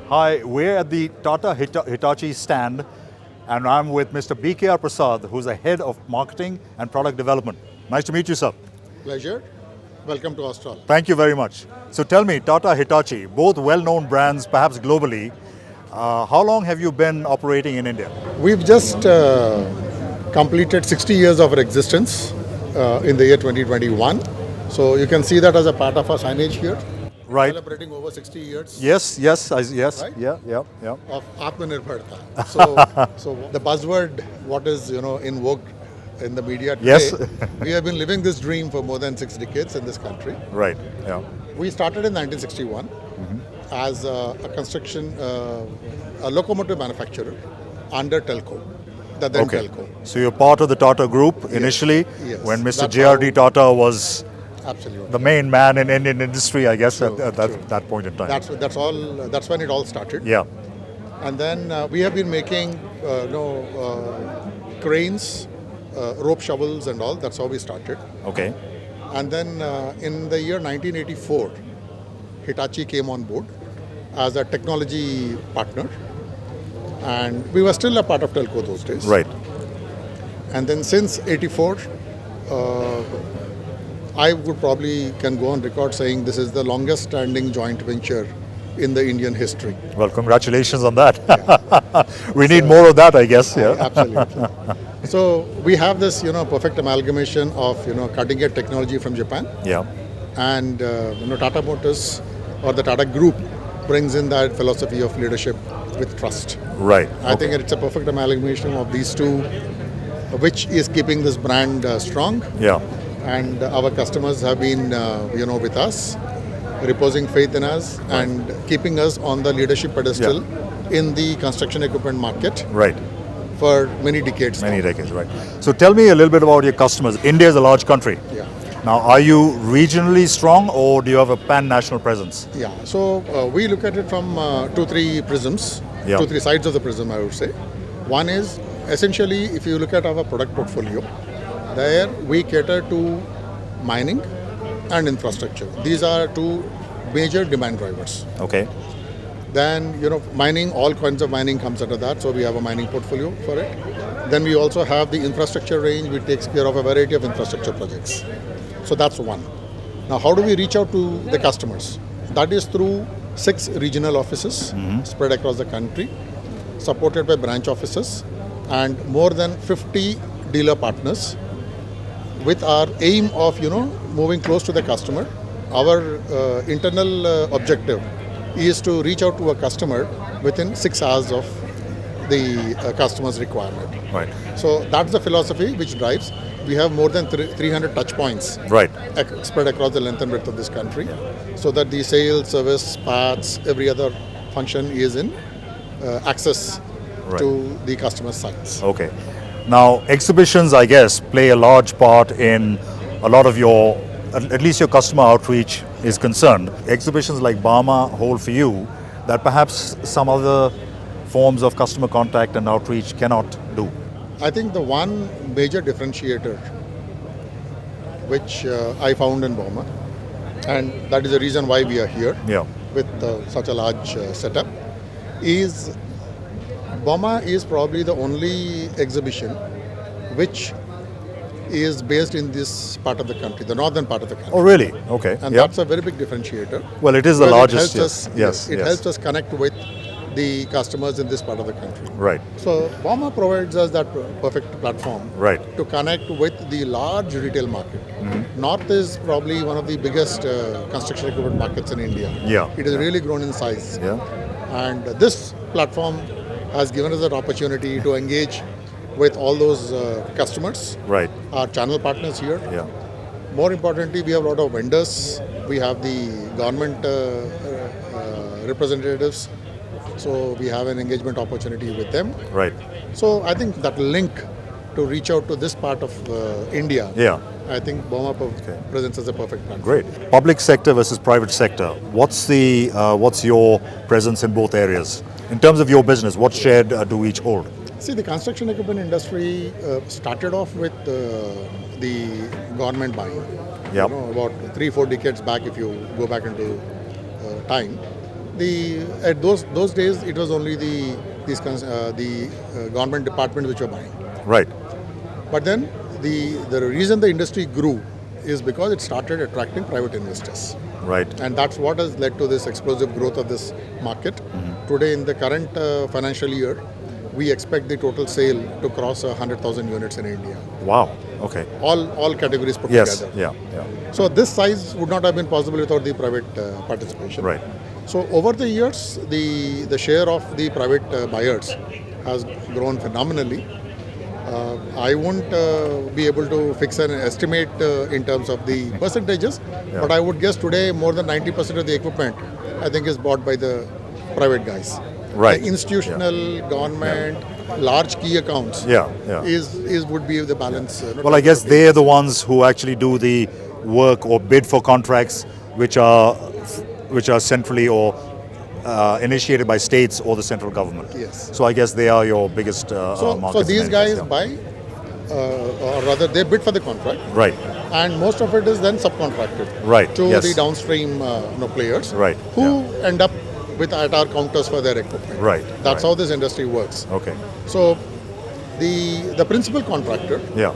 Hi, we're at the Tata Hitachi stand, and I'm with Mr. BKR Prasad, who's the head of marketing and product development. Nice to meet you, sir. Pleasure. Welcome to Austral. Thank you very much. So tell me, Tata Hitachi, both well-known brands, perhaps globally. How long have you been operating in India? We've just completed 60 years of our existence in the year 2021. So you can see that as a part of our signage here. Right. Celebrating over 60 years Yes, yes, yes. Right? Yeah. of Atmanirbharta. So the buzzword, what is in vogue in the media today, Yes. we have been living this dream for more than 6 decades in this country. Right. Yeah. We started in 1961 as a construction, a locomotive manufacturer under Telco, the then Okay. Telco. So you're part of the Tata Group initially, Yes. when Mr. That's J.R.D. how- Tata was Absolutely. the main man in Indian industry, I guess, True, at true. that point in time. That's all. That's when it all started. Yeah. And then we have been making cranes, rope shovels, and all. That's how we started. Okay. And then in the year 1984, Hitachi came on board as a technology partner, and we were still a part of Telco those days. Right. And then since '84, I would probably can go on record saying this is the longest standing joint venture in the Indian history. Well, congratulations on that. We need more of that, I guess. Yeah. Absolutely. So we have this, perfect amalgamation of, cutting edge technology from Japan, Yeah. and Tata Motors or the Tata Group brings in that philosophy of leadership with trust. Right. I think it's a perfect amalgamation of these two, which is keeping this brand strong. Yeah. And our customers have been, with us, reposing faith in us, and keeping us on the leadership pedestal in the construction equipment market Right. for many decades. Many now. decades. Right. So tell me a little bit about your customers. India is a large country. Yeah. Now, are you regionally strong, or do you have a pan-national presence? Yeah. So we look at it from 2-3 prisms, Yeah. 2-3 sides of the prism, I would say. One is essentially, if you look at our product portfolio, there we cater to mining and infrastructure. These are two major demand drivers. Okay. Then, mining, all kinds of mining comes under that. So we have a mining portfolio for it. Then we also have the infrastructure range, which takes care of a variety of infrastructure projects. So that's one. Now, how do we reach out to the customers? That is through 6 regional offices spread across the country, supported by branch offices, and more than 50 dealer partners, with our aim of, moving close to the customer. Our internal objective is to reach out to a customer within 6 hours of the customer's requirement. Right. So that's the philosophy which drives. We have more than 300 touch points Right. spread across the length and breadth of this country, so that the sales, service, parts, every other function is in access Right. to the customer sites. Okay. Now, exhibitions, I guess, play a large part in a lot of your, at least your customer outreach is concerned. Exhibitions like Bauma hold for you that perhaps some other forms of customer contact and outreach cannot do. I think the one major differentiator which I found in Bauma, and that is the reason why we are here Yeah. with such a large setup, is Bauma is probably the only exhibition which is based in this part of the country, the northern part of the country. Oh, really? Okay. And Yeah. that's a very big differentiator. Well, it is the Because largest. It helps us, Yes. it Yes. helps us connect with the customers in this part of the country. Right. So Bauma provides us that perfect platform Right. to connect with the large retail market. North is probably one of the biggest construction equipment markets in India. Yeah. It has really grown in size. Yeah. And this platform has given us that opportunity to engage with all those customers, Right. our channel partners here. Yeah. More importantly, we have a lot of vendors. We have the government representatives. So we have an engagement opportunity with them. Right. So I think that link to reach out to this part of India, Yeah. I think Bauma presents as a perfect platform. Great. Public sector versus private sector. What's your presence in both areas? In terms of your business, what share do each hold? See, the construction equipment industry started off with the government buying. Yep. About 3-4 decades back, if you go back into time. At those days it was only the government department which were buying. Right. But then the reason the industry grew is because it started attracting private investors. Right. And that's what has led to this explosive growth of this market. Today, in the current financial year, we expect the total sale to cross 100,000 units in India. Wow. Okay. All categories put Yes. together. Yeah. So this size would not have been possible without the private participation. Right. So over the years, the share of the private buyers has grown phenomenally. I won't be able to fix an estimate in terms of the percentages, but I would guess today more than 90% of the equipment, I think, is bought by the private guys. Right. The institutional, government, large key accounts is would be the balance. Well, I guess they are the ones who actually do the work or bid for contracts which are centrally or initiated by states or the central government. Yes. So I guess they are your biggest markets. So these in guys any case, buy, or rather they bid for the contract, Right. and most of it is then subcontracted Right, to yes. the downstream players, Right, who end up with at our counters for their equipment. Right, That's right. how this industry works. Okay. So the principal contractor Yeah.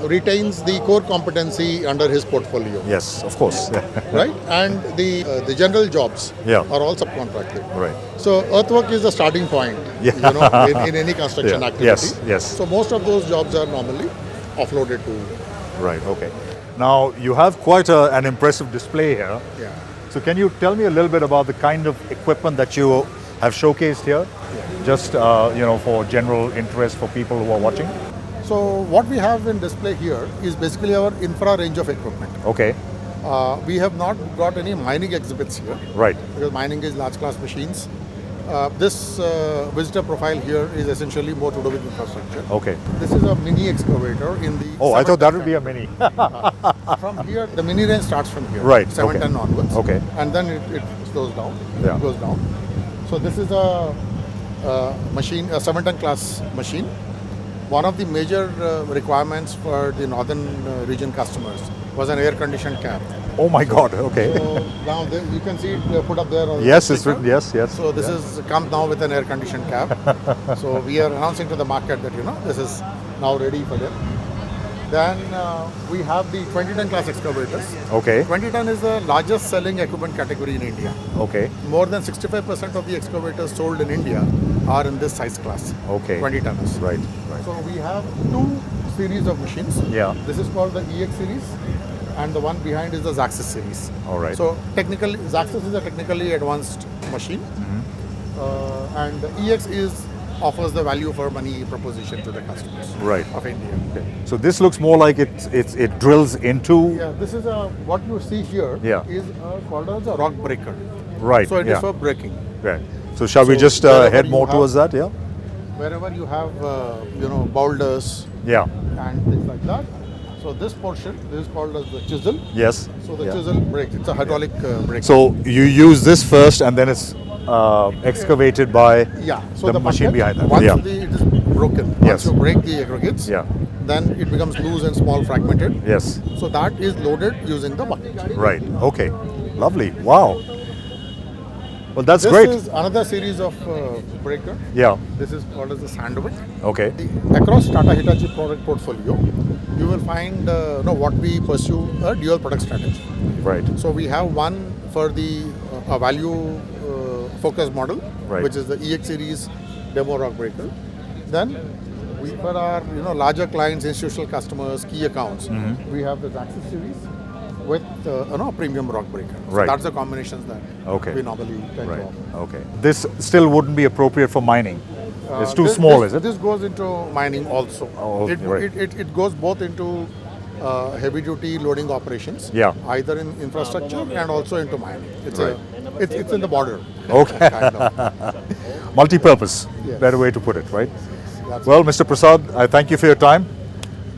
retains the core competency under his portfolio, Yes. Of course. right? And the general jobs Yeah. are all subcontracted. Right. So earthwork is the starting point, in any construction Yeah. activity. Yes, yes. So most of those jobs are normally offloaded to. Right. Okay. Now you have quite an impressive display here. Yeah. So can you tell me a little bit about the kind of equipment that you have showcased here? Just for general interest for people who are watching. So what we have in display here is basically our infra range of equipment. Okay. We have not got any mining exhibits here Right. because mining is large class machines. This visitor profile here is essentially more to do with infrastructure. Okay. This is a mini excavator in the. Oh, I thought that would be a 7 mini. From here, the mini range starts from here. Right, 7 okay. ton onwards. Okay. And then it slows down. Yeah. It goes down. So this is a machine, a 7 ton class machine. One of the major requirements for the northern region customers was an air conditioned cab. Oh my God. Okay. So now you can see it put up there. On Yes, the it's sticker. written. Yes, yes. So this is comes now with an air conditioned cab. So we are announcing to the market that this is now ready for them. Then we have the 20 ton class excavators. Okay. 20 ton is the largest selling equipment category in India. Okay. More than 65% of the excavators sold in India are in this size class. Okay. 20 tonners. Right. Right. So we have two series of machines. Yeah. This is called the EX series, and the one behind is the Zaxis series. All right. So technically, Zaxis is a technically advanced machine, and the EX offers the value for money proposition to the customers Right. of India. Okay. So this looks more like it drills into. Yeah, this is what you see here is called as a rock breaker. Right. So it is yeah. for breaking. Right. So shall we So just wherever head you more have- towards that? Yeah. Wherever you have boulders Yeah. and things like that. So this portion is called as the chisel. Yes. So the Yeah. chisel breaks. It's a hydraulic brake. So you use this first, and then it's excavated by yeah. So the machine bucket, behind that. Once Yeah. it is broken, Yes. once you break the aggregates, Yeah. then it becomes loose and small fragmented. Yes. So that is loaded using the bucket. Right. Okay. Lovely. Wow. Well, that's This great. is another series of breaker. Yeah. This is called as the Sandvik. Okay. Across Tata Hitachi product portfolio, you will find what we pursue a dual product strategy. Right. So we have one for the value focus model, Right. which is the EX series demo rock breaker. Then for our larger clients, institutional customers, key accounts, we have the Zaxis series with premium rock breaker. So Right. that's the combinations that Okay. we normally tend to Right. offer. Okay. This still wouldn't be appropriate for mining. It's too small, is it? This goes into mining also. Oh, okay, right. It goes both into heavy duty loading operations, Yeah. either in infrastructure and also into mining. It's Right. it's in the border. Okay. kind of. Multi-purpose. Yes. Better way to put it, right? That's Well, Mr. Prasad, I thank you for your time.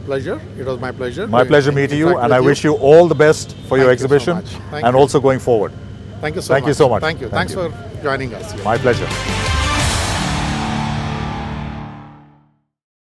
pleasure. It was my pleasure. My pleasure meeting you, interact and with I wish you all the best for your Thank you so exhibition much. Thank and you. also going forward. Thank you so Thank much. you so much. Thank you. Thank Thanks you. for joining us here. My pleasure.